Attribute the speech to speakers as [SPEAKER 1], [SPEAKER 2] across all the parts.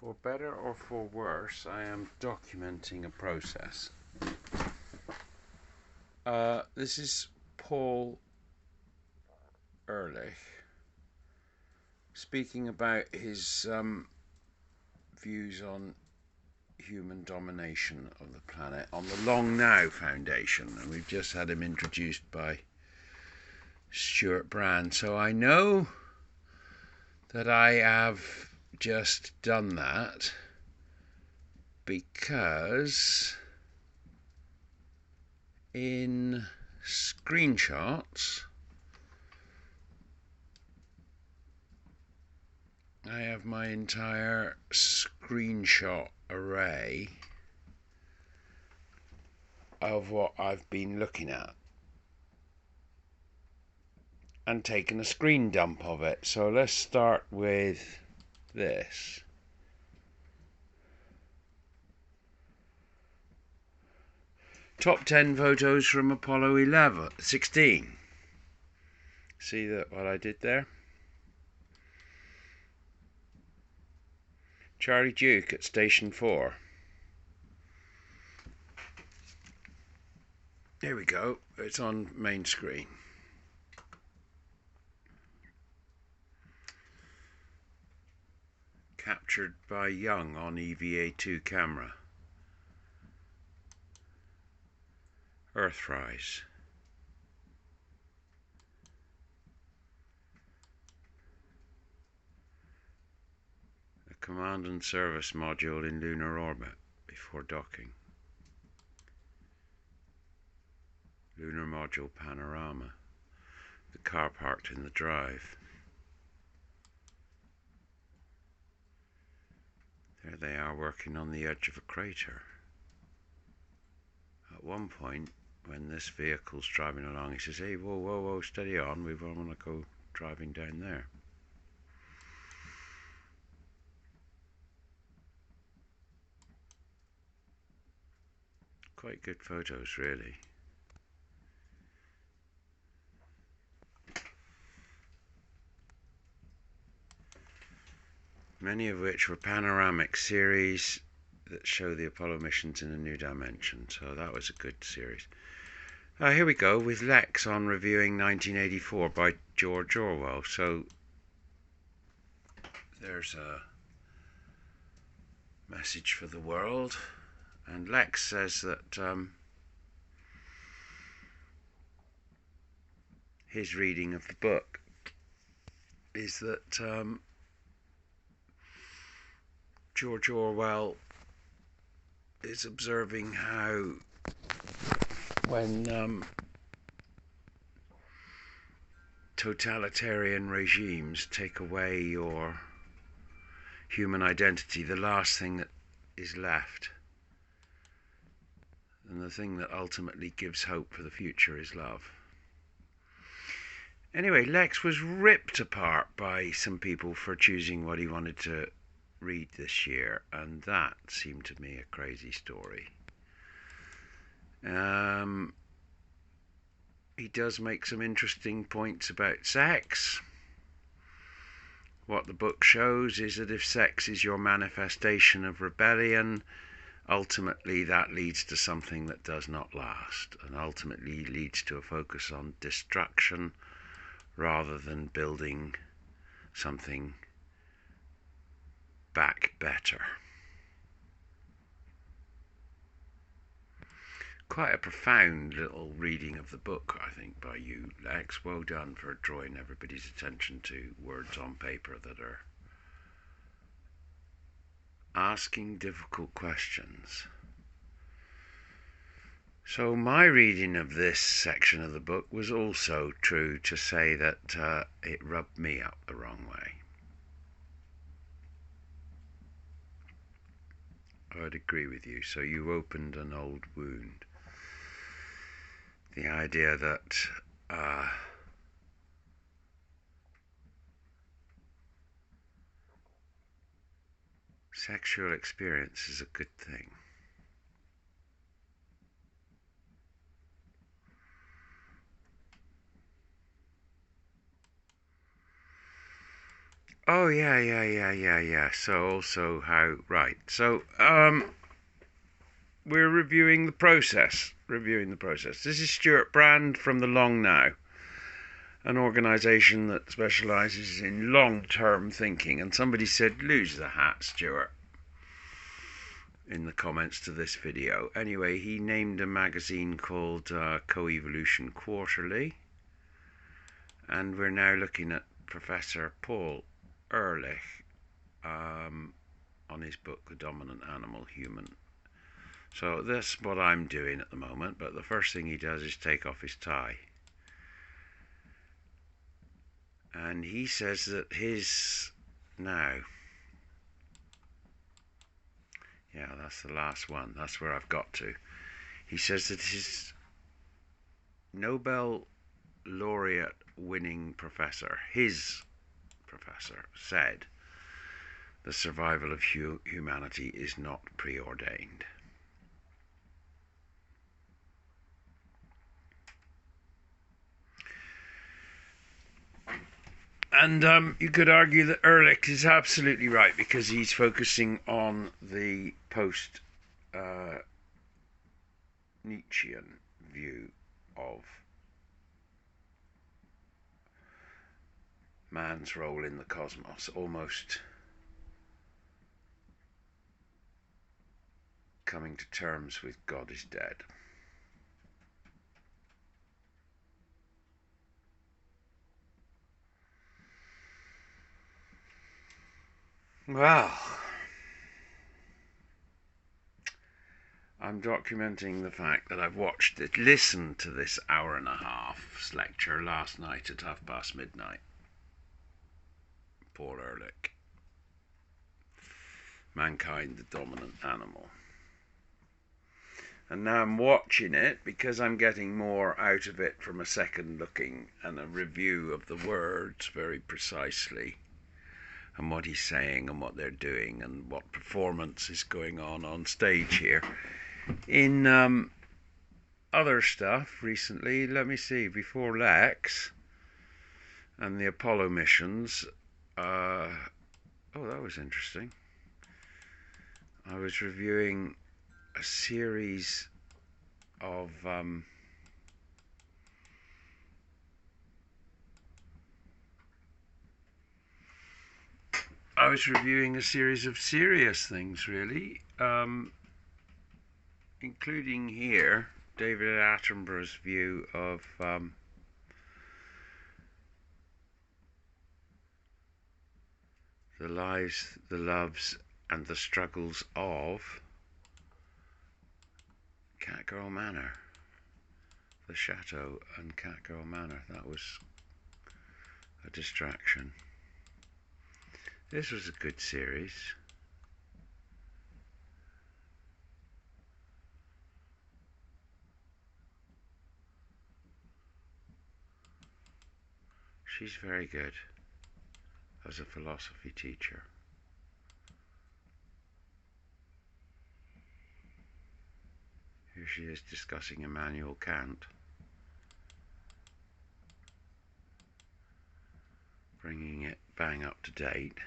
[SPEAKER 1] For better or for worse, I am documenting a process. This is Paul Ehrlich speaking about his views on human domination of the planet on the Long Now Foundation, and we've just had him introduced by Stuart Brand. So I know that I have just done that because in screenshots I have my entire screenshot array of what I've been looking at and taken a screen dump of it. So let's start with this. Top 10 photos from Apollo 16. See that what I did there? Charlie Duke at Station 4. Here we go. It's on main screen. Captured by Young on EVA2 camera. Earthrise. A command and service module in lunar orbit before docking. Lunar module panorama. The car parked in the drive. There they are working on the edge of a crater. At one point, when this vehicle's driving along, he says, "Hey, whoa, whoa, whoa, steady on, we want to go driving down there." Quite good photos, really. Many of which were panoramic series that show the Apollo missions in a new dimension. So that was a good series. Here we go with Lex on reviewing 1984 by George Orwell. So there's a message for the world, and Lex says that his reading of the book is that George Orwell is observing how when totalitarian regimes take away your human identity, the last thing that is left and the thing that ultimately gives hope for the future is love. Anyway, Lex was ripped apart by some people for choosing what he wanted to read this year, and that seemed to me a crazy story. He does make some interesting points about sex. What the book shows is that if sex is your manifestation of rebellion, ultimately that leads to something that does not last, and ultimately leads to a focus on destruction rather than building something back better. Quite a profound little reading of the book, I think, by you, Lex. Well done for drawing everybody's attention to words on paper that are asking difficult questions. So my reading of this section of the book was also true to say that it rubbed me up the wrong way. I would agree with you. So you opened an old wound. The idea that sexual experience is a good thing. Oh yeah. So also how right. So we're reviewing the process. Reviewing the process. This is Stuart Brand from the Long Now, an organisation that specialises in long-term thinking. And somebody said, "Lose the hat, Stuart," in the comments to this video. Anyway, he named a magazine called Coevolution Quarterly, and we're now looking at Professor Paul Ehrlich on his book The Dominant Animal Human. So that's what I'm doing at the moment, but the first thing he does is take off his tie. And he says that his... Now, yeah, that's the last one. That's where I've got to. He says that his Nobel laureate winning professor, his professor, said the survival of humanity is not preordained. And you could argue that Ehrlich is absolutely right, because he's focusing on the post-Nietzschean view of man's role in the cosmos, almost coming to terms with God is dead. Well, I'm documenting the fact that I've listened to this hour and a half lecture last night at midnight. Paul Ehrlich, Mankind, the Dominant Animal. And now I'm watching it because I'm getting more out of it from a second looking and a review of the words very precisely, and what he's saying and what they're doing and what performance is going on stage here. In other stuff recently, let me see, before Lex and the Apollo missions, oh, that was interesting. I was reviewing a series of serious things, really, including here David Attenborough's view of the lives, the loves, and the struggles of Catgirl Manor, the Chateau and Catgirl Manor. That was a distraction. This was a good series. She's very good as a philosophy teacher. Here she is discussing Immanuel Kant, bringing it bang up to date.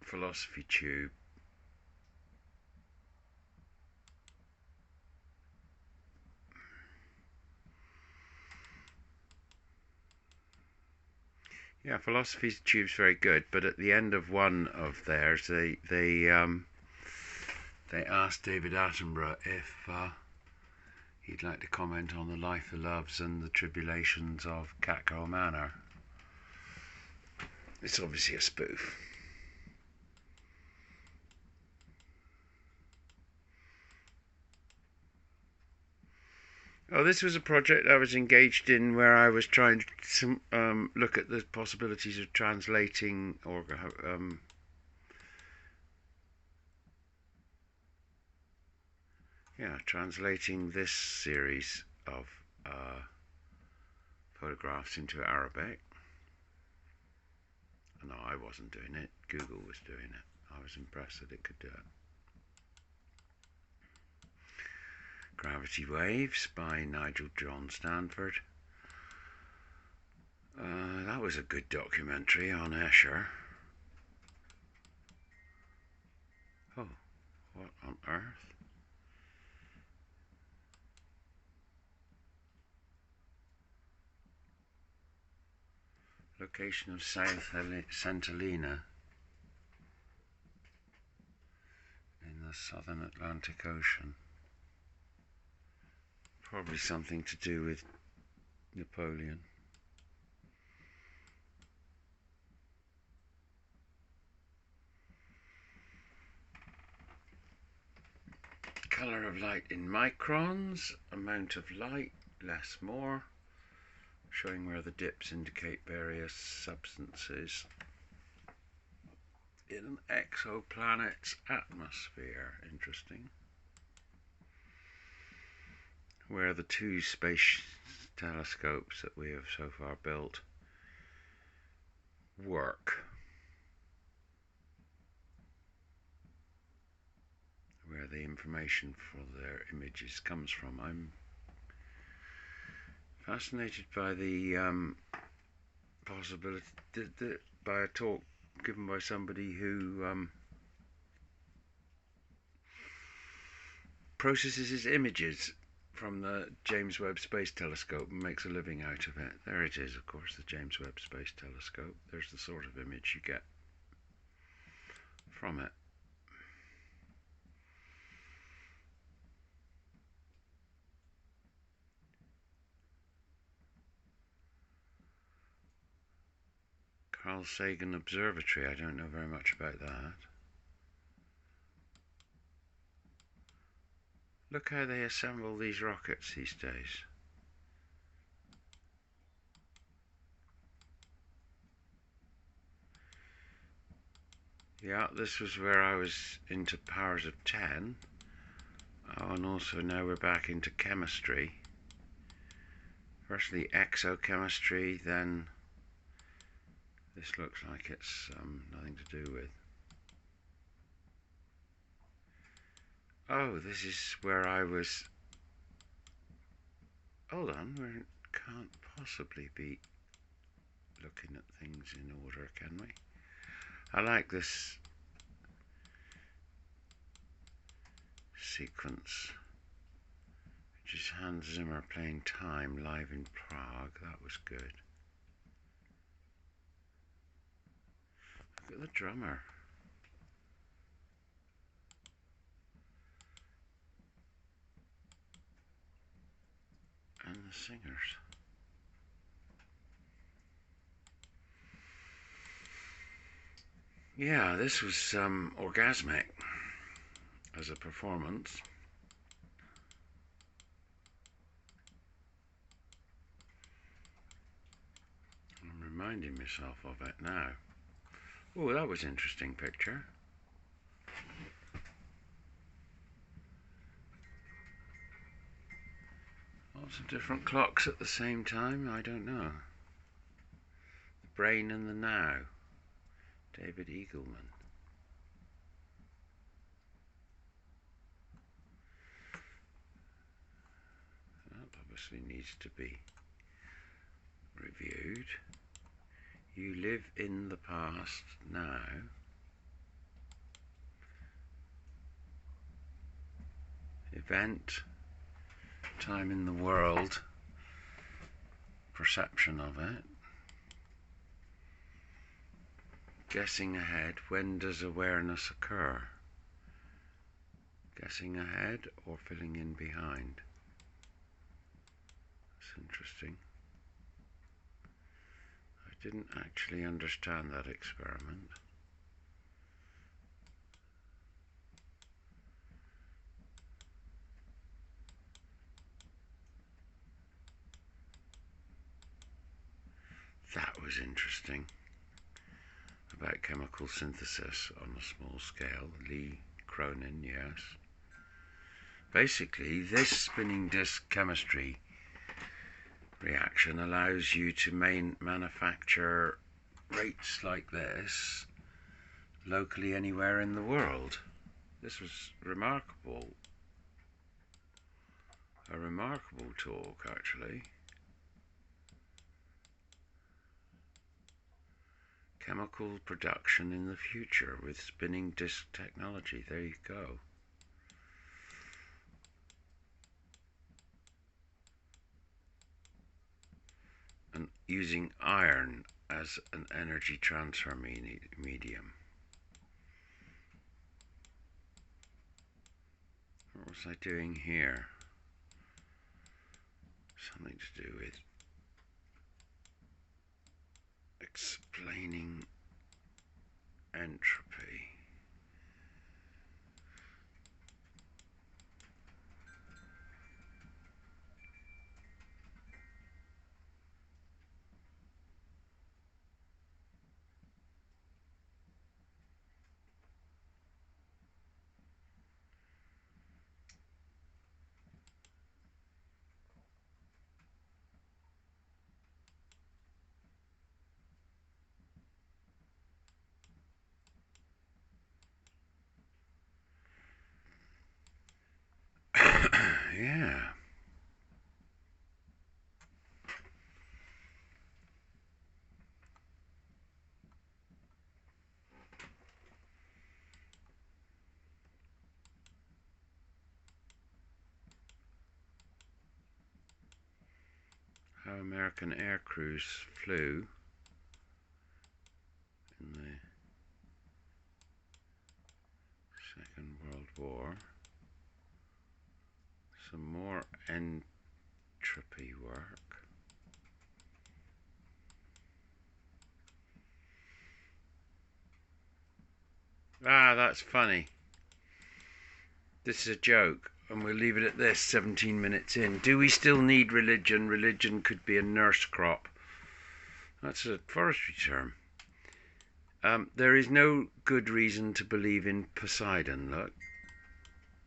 [SPEAKER 1] Philosophy Tube. Yeah, Philosophy Tube's very good, but at the end of one of theirs, they asked David Attenborough if he'd like to comment on the life, the loves, and the tribulations of Catgirl Manor. It's obviously a spoof. Oh, this was a project I was engaged in where I was trying to look at the possibilities of translating or translating this series of photographs into Arabic. No, I wasn't doing it. Google was doing it. I was impressed that it could do it. Gravity Waves by Nigel John Stanford. That was a good documentary on Escher. Oh, what on earth? Location of South St Helena in the southern Atlantic Ocean. Probably something to do with Napoleon. Colour of light in microns, amount of light, less more, showing where the dips indicate various substances in an exoplanet's atmosphere. Interesting. Where the two space telescopes that we have so far built work. Where the information for their images comes from. I'm fascinated by the possibility by a talk given by somebody who processes his images from the James Webb Space Telescope and makes a living out of it. There it is, of course, the James Webb Space Telescope. There's the sort of image you get from it. Carl Sagan Observatory, I don't know very much about that. Look how they assemble these rockets these days. Yeah, this was where I was into powers of 10. Oh, and also now we're back into chemistry. Firstly exochemistry, then this looks like it's nothing to do with. Oh, this is where I was. Hold on, we can't possibly be looking at things in order, can we? I like this sequence, which is Hans Zimmer playing Time live in Prague. That was good. Look at the drummer. And the singers. Yeah, this was orgasmic as a performance. I'm reminding myself of it now. Oh, that was an interesting picture. Lots of different clocks at the same time, I don't know. The Brain and the Now, David Eagleman. That obviously needs to be reviewed. You live in the past now. Event, time in the world, perception of it. Guessing ahead, when does awareness occur? Guessing ahead or filling in behind? That's interesting. I didn't actually understand that experiment. That was interesting. About chemical synthesis on a small scale. Lee Cronin, yes. Basically, this spinning disk chemistry reaction allows you to manufacture rates like this locally anywhere in the world. This was remarkable. A remarkable talk, actually. Chemical production in the future with spinning disk technology. There you go. And using iron as an energy transfer medium. What was I doing here? Something to do with explaining entropy. Yeah. How American air crews flew in the Second World War. Some more entropy work. Ah, that's funny. This is a joke, and we'll leave it at this 17 minutes in. Do we still need religion? Religion could be a nurse crop. That's a forestry term. There is no good reason to believe in Poseidon, look.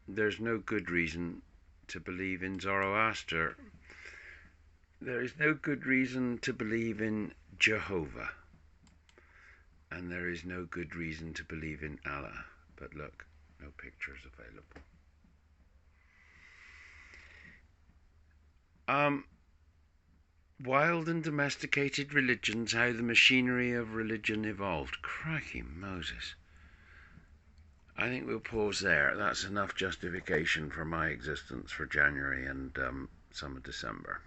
[SPEAKER 1] There's no good reason to believe in Zoroaster. There is no good reason to believe in Jehovah. And there is no good reason to believe in Allah. But look, no pictures available. Wild and domesticated religions, how the machinery of religion evolved. Crikey Moses. I think we'll pause there. That's enough justification for my existence for January and some of December.